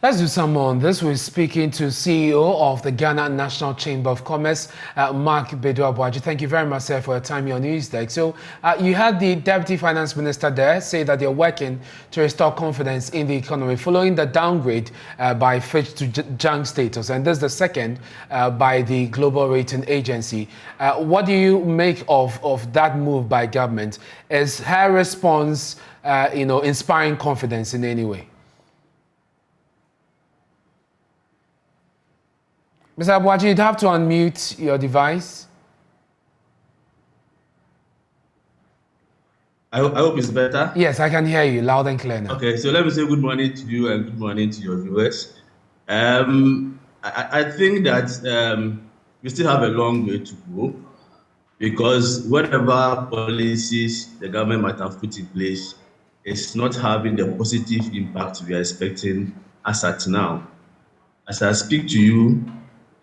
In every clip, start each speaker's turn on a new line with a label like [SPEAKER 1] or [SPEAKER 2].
[SPEAKER 1] Let's do some more on this. We're speaking to CEO of the Ghana National Chamber of Commerce, Mark Badu-Aboagye. Thank you very much, sir, for your time here on Newsdesk. So you had the Deputy Finance Minister there say that they're working to restore confidence in the economy following the downgrade by Fitch to junk status. And this is the second by the Global Rating Agency. What do you make of that move by government? Is her response, inspiring confidence in any way? Mr. Aboagye, you'd have to unmute your device.
[SPEAKER 2] I hope it's better.
[SPEAKER 1] Yes, I can hear you loud and clear now.
[SPEAKER 2] Okay, so let me say good morning to you and good morning to your viewers. I think that we still have a long way to go because whatever policies the government might have put in place is not having the positive impact we are expecting as at now. As I speak to you,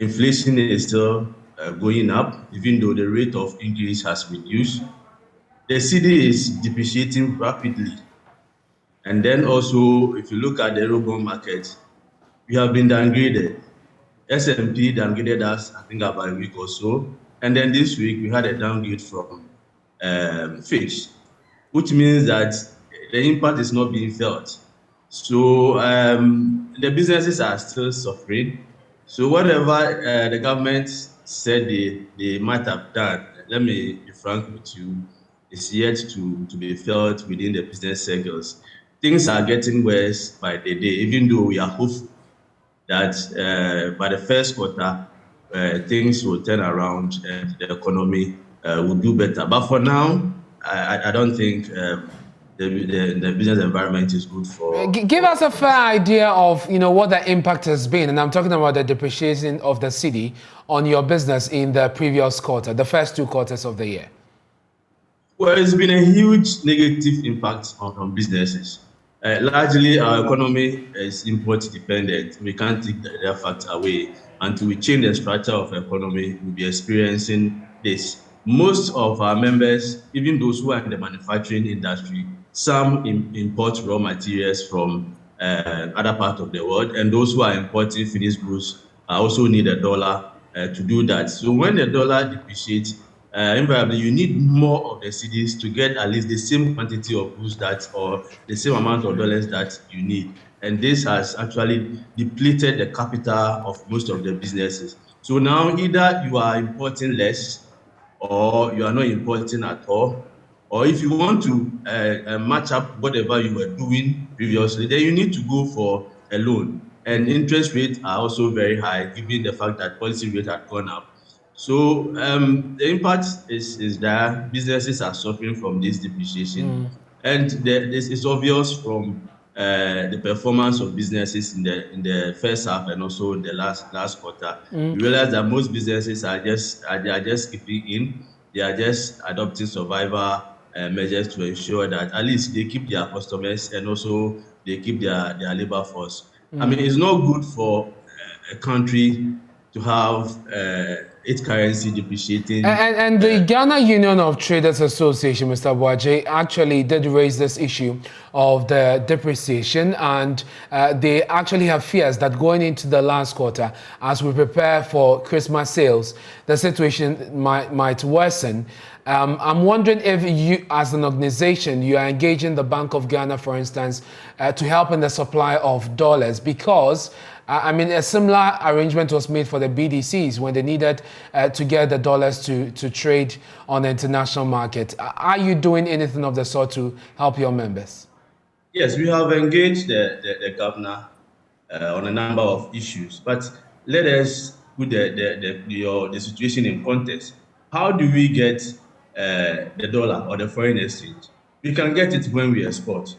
[SPEAKER 2] inflation is still going up, even though the rate of increase has reduced. The cedi is depreciating rapidly. And then also, if you look at the Eurobond market, we have been downgraded. S&P downgraded us, I think, about a week or so. And then this week, we had a downgrade from Fitch, which means that the impact is not being felt. So the businesses are still suffering. So whatever the government said they might have done, let me be frank with you, is yet to be felt within the business circles. Things are getting worse by the day, even though we are hopeful that by the first quarter, things will turn around and the economy will do better. But for now, I don't think the business environment is good for...
[SPEAKER 1] Give us a fair idea of, what the impact has been. And I'm talking about the depreciation of the cedi on your business in the previous quarter, the first 2 quarters of the year.
[SPEAKER 2] Well, it's been a huge negative impact on businesses. Largely, our economy is import dependent. We can't take that fact away. Until we change the structure of the economy, we'll be experiencing this. Most of our members, even those who are in the manufacturing industry, some import raw materials from other parts of the world, and those who are importing finished goods also need a dollar to do that. So when the dollar depreciates, invariably you need more of the cedis to get at least the same quantity of goods or the same amount of dollars that you need. And this has actually depleted the capital of most of the businesses. So now either you are importing less or you are not importing at all. Or if you want to match up whatever you were doing previously, then you need to go for a loan. And interest rates are also very high, given the fact that policy rates have gone up. So the impact is that businesses are suffering from this depreciation. And this is obvious from the performance of businesses in the first half and also the last quarter. We realize that most businesses are just keeping in. They are just adopting survival measures to ensure that at least they keep their customers and also they keep their labor force. I mean, it's not good for a country to have its currency depreciating.
[SPEAKER 1] And the Ghana Union of Traders Association, Mr. Aboagye, actually did raise this issue of the depreciation, and they actually have fears that going into the last quarter, as we prepare for Christmas sales, the situation might worsen. I'm wondering if you, as an organization, you are engaging the Bank of Ghana, for instance, to help in the supply of dollars, because a similar arrangement was made for the BDCs when they needed to get the dollars to trade on the international market. Are you doing anything of the sort to help your members?
[SPEAKER 2] Yes, we have engaged the governor on a number of issues, but let us put the situation in context. How do we get the dollar or the foreign exchange? We can get it when we export.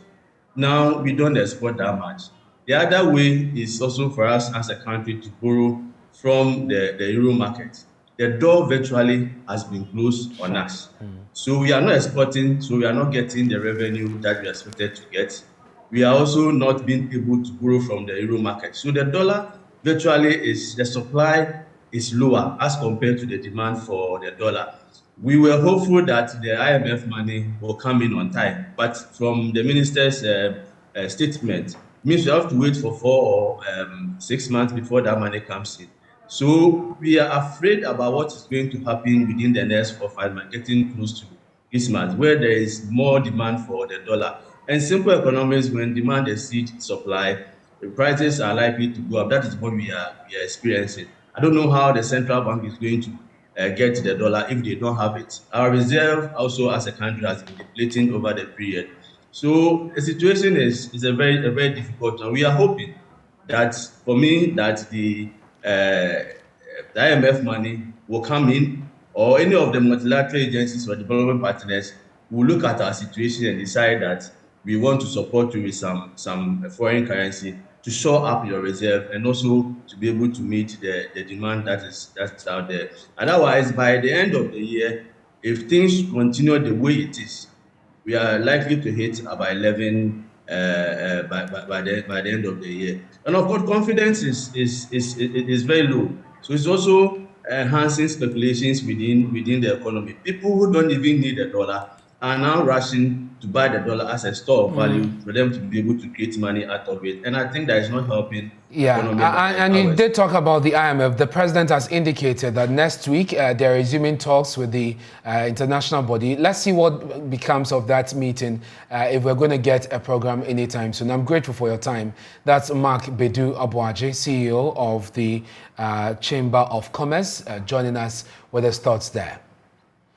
[SPEAKER 2] Now, we don't export that much. The other way is also for us as a country to borrow from the euro market. The door virtually has been closed on us. So we are not exporting, so we are not getting the revenue that we expected to get. We are also not being able to borrow from the euro market. So the dollar virtually the supply is lower as compared to the demand for the dollar. We were hopeful that the IMF money will come in on time, but from the minister's statement, means you have to wait for 4 or 6 months before that money comes in. So we are afraid about what is going to happen within the next 4 or 5 months, getting close to Christmas, where there is more demand for the dollar. And simple economics, when demand exceeds supply, the prices are likely to go up. That is what we are experiencing. I don't know how the central bank is going to get the dollar if they don't have it. Our reserve also as a country has been depleting over the period. So the situation is a very difficult one. We are hoping that, for me, that the IMF money will come in, or any of the multilateral agencies or development partners will look at our situation and decide that we want to support you with some foreign currency to shore up your reserve and also to be able to meet the demand that's out there. Otherwise, by the end of the year, if things continue the way it is, we are likely to hit about 11 by the end of the year. And of course, confidence is very low. So it's also enhancing speculations within the economy. People who don't even need the dollar are now rushing to buy the dollar as a store of value for them to be able to create money out of it. And I think that is not helping
[SPEAKER 1] Yeah,
[SPEAKER 2] economy.
[SPEAKER 1] and you did talk about the IMF. The president has indicated that next week they're resuming talks with the international body. Let's see what becomes of that meeting if we're going to get a program anytime soon. I'm grateful for your time. That's Mark Badu-Aboagye, CEO of the Chamber of Commerce, joining us with his thoughts there.